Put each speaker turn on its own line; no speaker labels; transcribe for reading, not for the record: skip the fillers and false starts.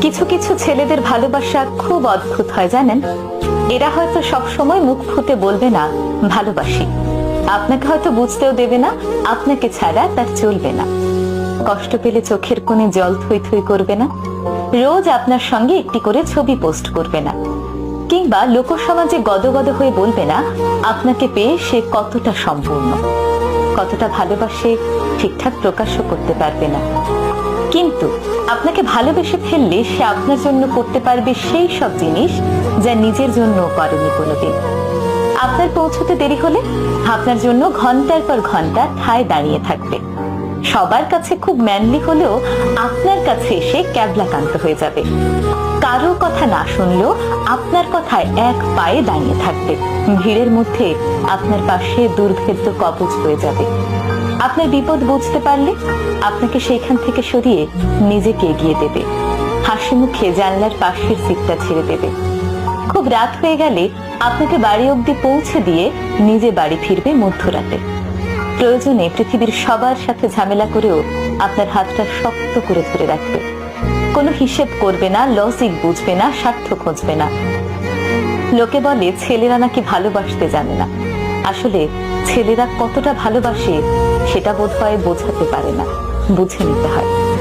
কিছু কিছু ছেলেদের ভালোবাসা খুব অদ্ভুত হয় জানেন। এরা হয়তো সব সময় মুখ ফুটে বলবে না ভালোবাসি, আপনাকে হয়তো বুঝতেও দেবে না আপনাকে ছাড়া তার চলবে না। কষ্ট পেলে চোখের কোণে জল থই থই করবে না, রোজ আপনার সঙ্গে একটি করে ছবি পোস্ট করবে না, কিংবা লোকসমাজে গদগদ হয়ে বলবে না আপনাকে পেয়ে সে কতটা সম্পূর্ণ, কতটা ভালোবাসে ঠিকঠাক প্রকাশও করতে পারবে না। কিন্তু আপনাকে ভালোবেসে ফেললে সে আপনার জন্য করতে পারবে সেই সব জিনিস যা নিজের জন্য করেনি কোনোদিন। আপনার পৌঁছতে দেরি হলে আপনার জন্য ঘন্টার পর ঘন্টা ঠায় দাঁড়িয়ে থাকবে। সবার কাছে খুব ম্যানলি হলেও আপনার কাছে এসে ক্যাবলাকান্ত হয়ে যাবে। কারো কথা না শুনলেও আপনার কথায় এক পায়ে দাঁড়িয়ে থাকবে। ভিড়ের মধ্যে আপনার পাশে দুর্ভেদ্য কবচ হয়ে যাবে। আপনার বিপদ বুঝতে পারলে আপনাকে সেইখান থেকে সরিয়ে নিজেকে এগিয়ে দেবে। হাসি মুখে জানলার পাশের সিটটা ছেড়ে দেবে। খুব রাত হয়ে গেলে আপনাকে বাড়ি অবধি পৌঁছে দিয়ে নিজে বাড়ি ফিরবে মধ্যরাতে। প্রয়োজনে পৃথিবীর সবার সাথে ঝামেলা করেও আপনার হাতটা শক্ত করে ধরে রাখবে। কোনো হিসেব করবে না, লজিক বুঝবে না, স্বার্থ খুঁজবে না। লোকে বলে ছেলেরা নাকি ভালোবাসতে জানে না। আসলে ছেলেরা কতটা ভালোবাসে সেটা বোধহয় বোঝাতে পারে না, বুঝে নিতে হয়।